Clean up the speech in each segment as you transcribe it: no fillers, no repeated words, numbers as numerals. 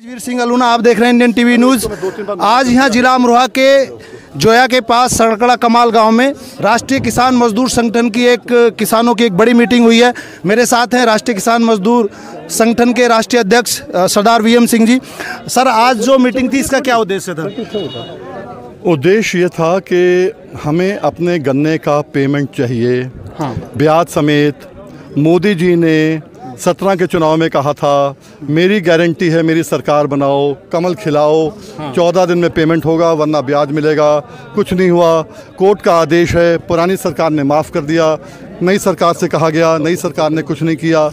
वीर सिंह अलूना, आप देख रहे हैं इंडियन टीवी न्यूज़। आज यहाँ जिला अमरोहा के जोया के पास सड़कड़ा कमाल गांव में राष्ट्रीय किसान मजदूर संगठन की किसानों की एक बड़ी मीटिंग हुई है। मेरे साथ हैं राष्ट्रीय किसान मजदूर संगठन के राष्ट्रीय अध्यक्ष सरदार वीएम सिंह जी। सर, आज जो मीटिंग थी इसका क्या उद्देश्य था? उद्देश्य ये था कि हमें अपने गन्ने का पेमेंट चाहिए, ब्याज समेत। मोदी जी ने 17 के चुनाव में कहा था मेरी गारंटी है मेरी सरकार बनाओ, कमल खिलाओ, 14 दिन में पेमेंट होगा वरना ब्याज मिलेगा। कुछ नहीं हुआ। कोर्ट का आदेश है, पुरानी सरकार ने माफ़ कर दिया, नई सरकार से कहा गया, नई सरकार ने कुछ नहीं किया।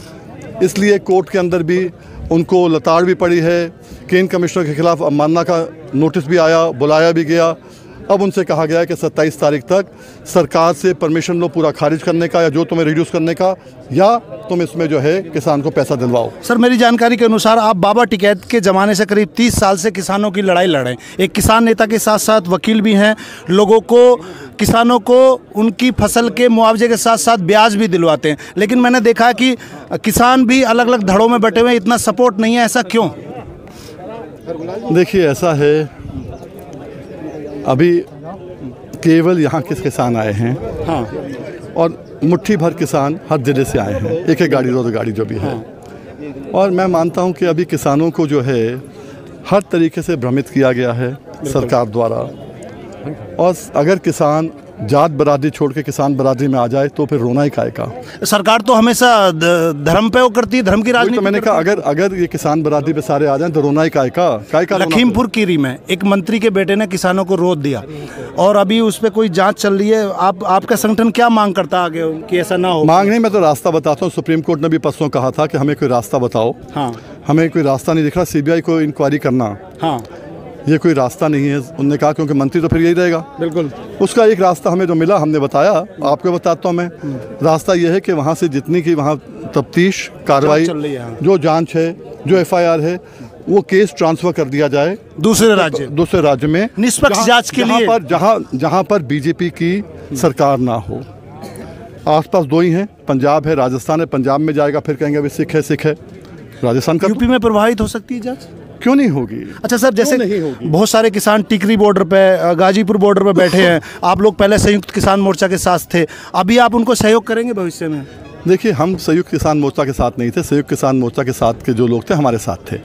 इसलिए कोर्ट के अंदर भी उनको लताड़ भी पड़ी है। केन कमिश्नर के खिलाफ अवमानना का नोटिस भी आया, बुलाया भी गया। अब उनसे कहा गया है कि 27 तारीख तक सरकार से परमिशन लो पूरा खारिज करने का, या जो तुम्हें रिड्यूस करने का, या तुम इसमें जो है किसान को पैसा दिलवाओ। सर, मेरी जानकारी के अनुसार आप बाबा टिकैत के ज़माने से करीब 30 साल से किसानों की लड़ाई लड़ रहे हैं। एक किसान नेता के साथ साथ वकील भी हैं। लोगों को, किसानों को उनकी फसल के मुआवजे के साथ साथ ब्याज भी दिलवाते हैं। लेकिन मैंने देखा कि किसान भी अलग अलग धड़ों में बैठे हुए हैं, इतना सपोर्ट नहीं है। ऐसा क्यों? देखिए, ऐसा है, अभी केवल यहाँ किस किसान आए हैं, और मुट्ठी भर किसान हर जिले से आए हैं, एक एक गाड़ी, दो गाड़ी जो भी है। और मैं मानता हूँ कि अभी किसानों को जो है हर तरीके से भ्रमित किया गया है सरकार द्वारा। और अगर किसान जात बरादरी छोड़ के किसान बरादरी में आ जाए तो फिर रोना ही काहे का। सरकार तो हमेशा धर्म पे वो करती है, धर्म की राजनीति। तो मैंने कहा अगर ये किसान बरादरी पे सारे आ जाएं तो रोना ही काहे का। लखीमपुर कीरी में एक मंत्री के बेटे ने किसानों को रोक दिया और अभी उस पर कोई जांच चल रही है। आपका संगठन क्या मांग करता आगे कि ऐसा ना हो? मांग नहीं, मैं तो रास्ता बताता हूँ। सुप्रीम कोर्ट ने भी परसों कहा था कि हमें कोई रास्ता बताओ। हमें कोई रास्ता नहीं दिख रहा। सीबीआई को इंक्वायरी करना, ये कोई रास्ता नहीं है उन्होंने कहा, क्योंकि मंत्री तो फिर यही रहेगा। बिल्कुल। उसका एक रास्ता हमें जो मिला, हमने बताया, आपको बताता हूँ मैं। रास्ता ये है कि वहाँ से जितनी की वहाँ तफ्तीश कार्रवाई, जो जांच है, जो FIR है, वो केस ट्रांसफ़र कर दिया जाए दूसरे राज्य में, निष्पक्ष जांच के लिए, जहाँ पर बीजेपी की सरकार ना हो। आसपास दो ही हैं, पंजाब है, राजस्थान है। पंजाब में जाएगा फिर कहेंगे अभी सिख है। राजस्थान का यूपी में प्रभावित हो सकती है जांच? क्यों नहीं होगी? अच्छा सर, जैसे बहुत सारे किसान टिकरी बॉर्डर पे, गाजीपुर बॉर्डर पे बैठे हैं। आप लोग पहले संयुक्त किसान मोर्चा के साथ थे, अभी आप उनको सहयोग करेंगे भविष्य में? देखिए, हम संयुक्त किसान मोर्चा के साथ नहीं थे। संयुक्त किसान मोर्चा के साथ के जो लोग थे हमारे साथ थे।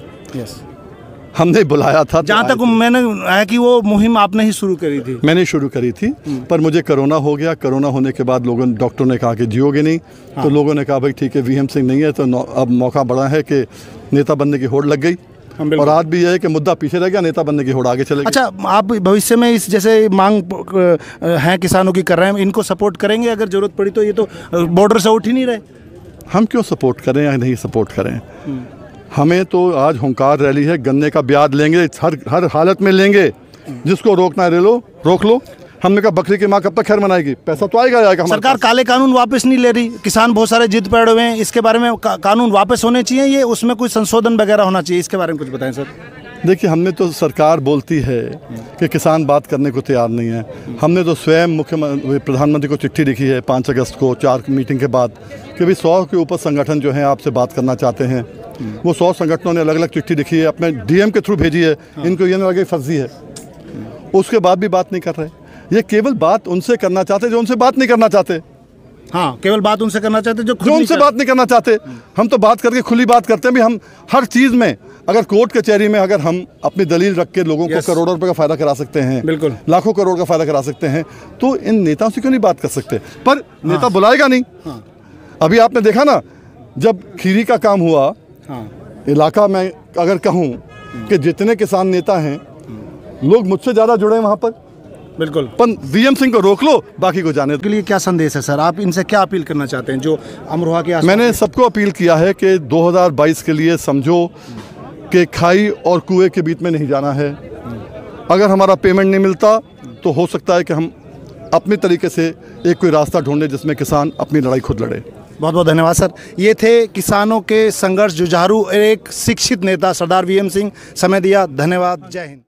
हमने बुलाया था। जहाँ तक मैंने है कि वो मुहिम आपने ही शुरू करी थी? मैंने शुरू करी थी, पर मुझे कोरोना हो गया। कोरोना होने के बाद डॉक्टर ने कहा कि जियोगे नहीं। तो लोगों ने कहा भाई ठीक है, वीएम सिंह नहीं है तो अब मौका बड़ा है कि नेता बनने की होड़ लग गई। और आज भी यह है कि मुद्दा पीछे रह गया, नेता बनने की होड़ आगे चलेगी। अच्छा, आप भविष्य में इस जैसे मांग है किसानों की कर रहे हैं, इनको सपोर्ट करेंगे अगर जरूरत पड़ी तो? ये तो बॉर्डर से उठ ही नहीं रहे। हम क्यों सपोर्ट करें या नहीं सपोर्ट करें? हमें तो आज हुंकार रैली है, गन्ने का ब्याज लेंगे, हर हालत में लेंगे। जिसको रोकना है रोक लो। हमने कहा बकरी की माँ कब तक खैर मनाएगी? पैसा तो आएगा। सरकार काले कानून वापस नहीं ले रही, किसान बहुत सारे जिद पे अड़े हुए हैं। इसके बारे में कानून वापस होने चाहिए, ये उसमें कुछ संशोधन वगैरह होना चाहिए, इसके बारे में कुछ बताएं सर। देखिए, हमने तो, सरकार बोलती है कि किसान बात करने को तैयार नहीं है। हमने तो स्वयं प्रधानमंत्री को चिट्ठी लिखी है 5 अगस्त को, 4 मीटिंग के बाद, कि भाई 100 के ऊपर संगठन जो हैं आपसे बात करना चाहते हैं। वो 100 संगठनों ने अलग अलग चिट्ठी लिखी है, अपने DM के थ्रू भेजी है। इनको ये ना लगे फर्जी है। उसके बाद भी बात नहीं कर रहे। ये केवल बात उनसे करना चाहते जो उनसे बात नहीं करना चाहते। केवल बात उनसे करना चाहते जो उनसे बात नहीं करना चाहते। हम तो बात करके खुली बात करते हैं भी। हम हर चीज़ में, अगर कोर्ट कचहरी में अगर हम अपनी दलील रख के लोगों को करोड़ों रुपए का फ़ायदा करा सकते हैं, बिल्कुल लाखों करोड़ का फ़ायदा करा सकते हैं, तो इन नेताओं से क्यों नहीं बात कर सकते? पर नेता बुलाएगा नहीं। अभी आपने देखा ना, जब खीरी का काम हुआ, इलाका में अगर कहूँ कि जितने किसान नेता हैं, लोग मुझसे ज़्यादा जुड़े हैं वहाँ पर। बिल्कुल। पर वीएम सिंह को रोक लो, बाकी को जाने के लिए क्या संदेश है सर? आप इनसे क्या अपील करना चाहते हैं जो अमरोहा के आसपास? मैंने सबको अपील किया है कि 2022 के लिए समझो कि खाई और कुएं के बीच में नहीं जाना है। अगर हमारा पेमेंट नहीं मिलता तो हो सकता है कि हम अपने तरीके से एक कोई रास्ता ढूंढें जिसमें किसान अपनी लड़ाई खुद लड़े। बहुत बहुत धन्यवाद सर। ये थे किसानों के संघर्ष जुझारू एक शिक्षित नेता सरदार वीएम सिंह। समय दिया, धन्यवाद। जय हिंद।